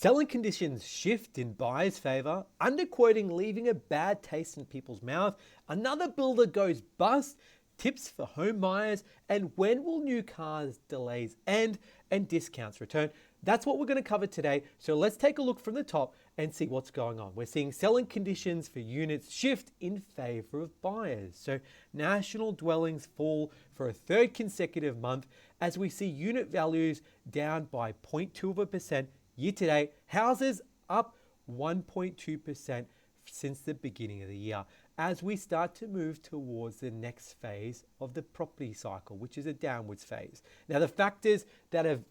Selling conditions shift in buyers' favour, underquoting leaving a bad taste in people's mouth, another builder goes bust, tips for home buyers, and when will new cars delays end and discounts return? That's what we're going to cover today. So let's take a look from the top and see what's going on. We're seeing selling conditions for units shift in favour of buyers. So national dwellings fall for a third consecutive month as we see unit values down by 0.2% year to date. Houses up 1.2% since the beginning of the year as we start to move towards the next phase of the property cycle, which is a downwards phase. Now, the factors that have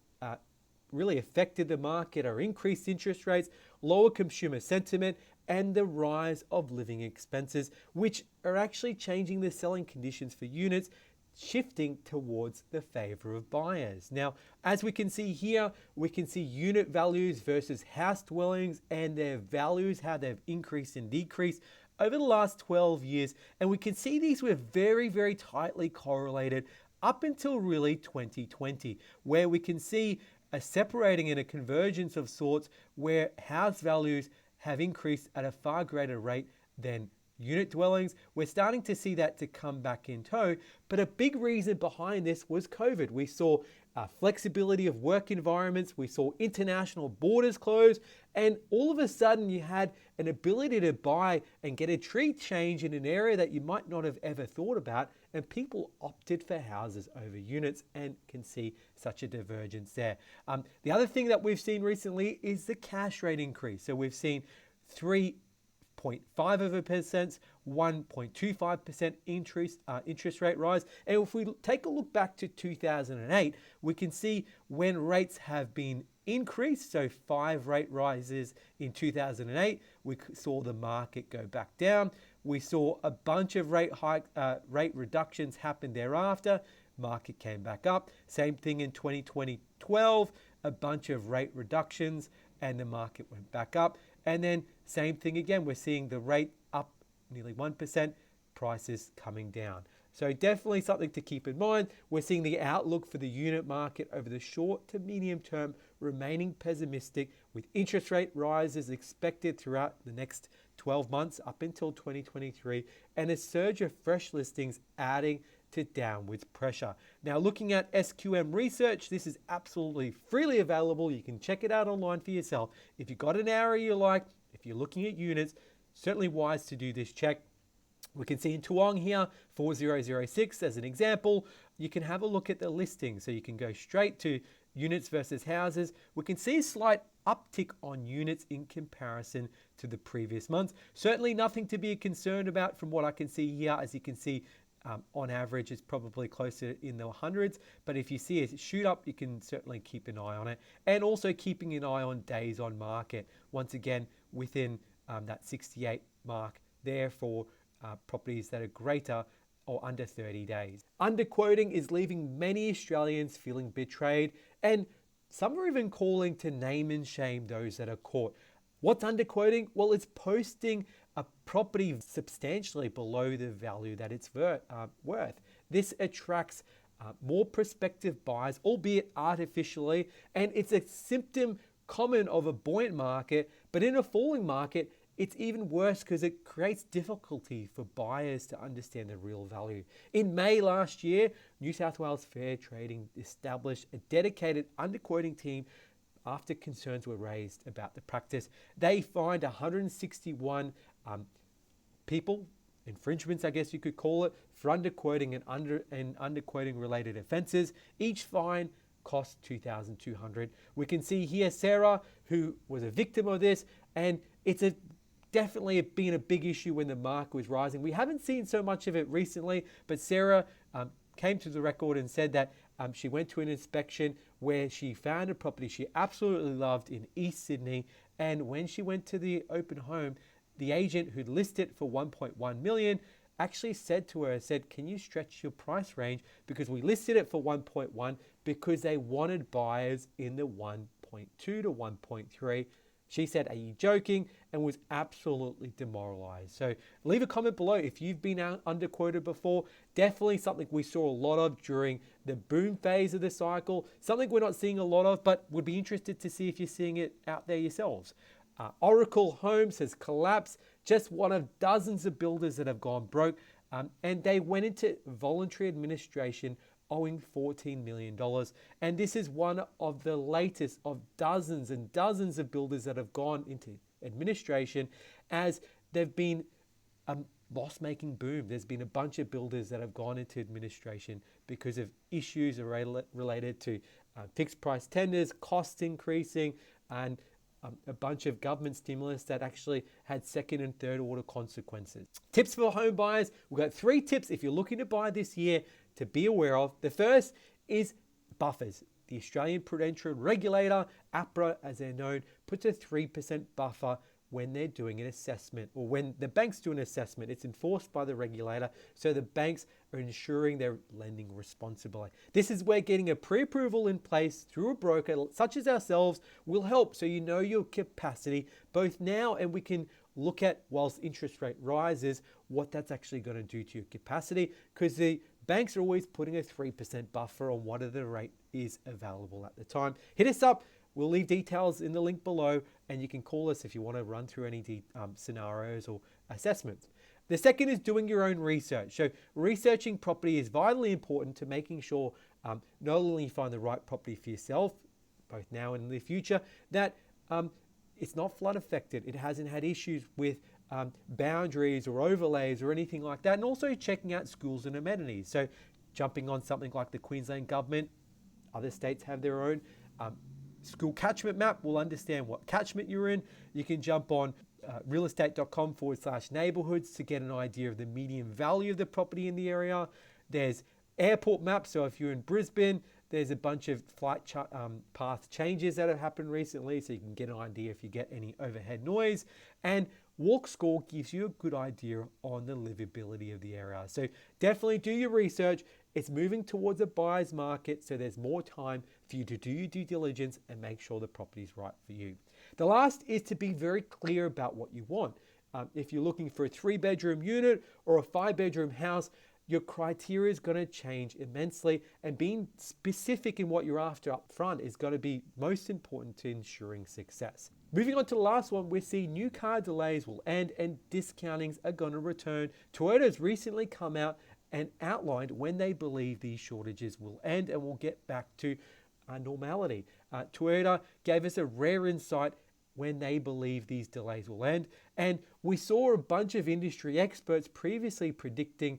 really affected the market are increased interest rates, lower consumer sentiment, and the rise of living expenses, which are actually changing the selling conditions for units, shifting towards the favor of buyers. Now, as we can see here, we can see unit values versus house dwellings and their values, how they've increased and decreased over the last 12 years. And we can see these were very, very tightly correlated up until really 2020, where we can see a separating and a convergence of sorts where house values have increased at a far greater rate than unit dwellings. We're starting to see that to come back in tow, but a big reason behind this was COVID. We saw flexibility of work environments, we saw international borders close, and all of a sudden you had an ability to buy and get a tree change in an area that you might not have ever thought about, and people opted for houses over units and can see such a divergence there. The other thing that we've seen recently is the cash rate increase. So we've seen 3.5%, 1.25% interest rate rise. And if we take a look back to 2008, we can see when rates have been increased. So 5 rate rises in 2008, we saw the market go back down. We saw a bunch of rate reductions happen thereafter. Market came back up. Same thing in 2012, a bunch of rate reductions and the market went back up. And then same thing again, we're seeing the rate up nearly 1%, prices coming down. So definitely something to keep in mind. We're seeing the outlook for the unit market over the short to medium term remaining pessimistic, with interest rate rises expected throughout the next 12 months up until 2023, and a surge of fresh listings adding to downwards pressure. Now, looking at SQM research, this is absolutely freely available. You can check it out online for yourself. If you've got an area you like, if you're looking at units, certainly wise to do this check. We can see in Toowong here, 4006 as an example. You can have a look at the listing. So you can go straight to units versus houses. We can see a slight uptick on units in comparison to the previous months. Certainly nothing to be concerned about from what I can see here. As you can see, on average, it's probably closer in the hundreds. But if you see it shoot up, you can certainly keep an eye on it. And also keeping an eye on days on market. Once again, within that 68 mark there for properties that are greater or under 30 days. Underquoting is leaving many Australians feeling betrayed, and some are even calling to name and shame those that are caught. What's underquoting? Well, it's posting a property substantially below the value that it's worth. This attracts more prospective buyers, albeit artificially, and it's a symptom common of a buoyant market, but in a falling market, it's even worse because it creates difficulty for buyers to understand the real value. In May last year, New South Wales Fair Trading established a dedicated underquoting team after concerns were raised about the practice. They fined 161 people, infringements I guess you could call it, for underquoting and underquoting related offences. Each fine cost $2,200. We can see here Sarah, who was a victim of this, and it's definitely been a big issue when the market was rising. We haven't seen so much of it recently, but Sarah came to the record and said that she went to an inspection where she found a property she absolutely loved in East Sydney, and when she went to the open home, the agent who'd listed it for 1.1 million actually said to her, can you stretch your price range, because we listed it for 1.1 because they wanted buyers in the 1.2 to 1.3. She said, "Are you joking?" and was absolutely demoralized. So leave a comment below if you've been underquoted before. Definitely something we saw a lot of during the boom phase of the cycle. Something we're not seeing a lot of, but would be interested to see if you're seeing it out there yourselves. Oracle Homes has collapsed, just one of dozens of builders that have gone broke, and they went into voluntary administration owing $14 million. And this is one of the latest of dozens and dozens of builders that have gone into administration as they've been a loss-making boom. There's been a bunch of builders that have gone into administration because of issues related to fixed price tenders, costs increasing, and a bunch of government stimulus that actually had second and third order consequences. Tips for home buyers. We've got 3 tips if you're looking to buy this year to be aware of. The first is buffers. The Australian Prudential Regulator, APRA as they're known, puts a 3% buffer when they're doing an assessment, or when the banks do an assessment. It's enforced by the regulator, so the banks are ensuring they're lending responsibly. This is where getting a pre-approval in place through a broker such as ourselves will help, so you know your capacity both now, and we can look at, whilst interest rate rises, what that's actually going to do to your capacity, because the banks are always putting a 3% buffer on whatever the rate is available at the time. Hit us up. We'll leave details in the link below, and you can call us if you want to run through any scenarios or assessments. The second is doing your own research. So researching property is vitally important to making sure not only you find the right property for yourself, both now and in the future, that it's not flood affected. It hasn't had issues with boundaries or overlays or anything like that. And also checking out schools and amenities. So jumping on something like the Queensland government, other states have their own school catchment map. Will understand what catchment you're in. You can jump on realestate.com/neighborhoods to get an idea of the median value of the property in the area. There's airport maps. So if you're in Brisbane, there's a bunch of flight path changes that have happened recently, so you can get an idea if you get any overhead noise. And Walk Score gives you a good idea on the livability of the area. So definitely do your research. It's moving towards a buyer's market, so there's more time for you to do your due diligence and make sure the property is right for you. The last is to be very clear about what you want. If you're looking for a 3-bedroom unit or a 5-bedroom house, your criteria is going to change immensely, and being specific in what you're after up front is going to be most important to ensuring success. Moving on to the last one, we see new car delays will end and discountings are going to return. Toyota's recently come out and outlined when they believe these shortages will end and we'll get back to normality. Toyota gave us a rare insight when they believe these delays will end. And we saw a bunch of industry experts previously predicting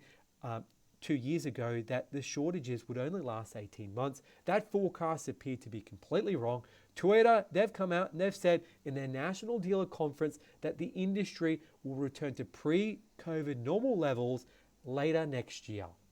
2 years ago that the shortages would only last 18 months. That forecast appeared to be completely wrong. Toyota, they've come out and they've said in their national dealer conference that the industry will return to pre-COVID normal levels later next year.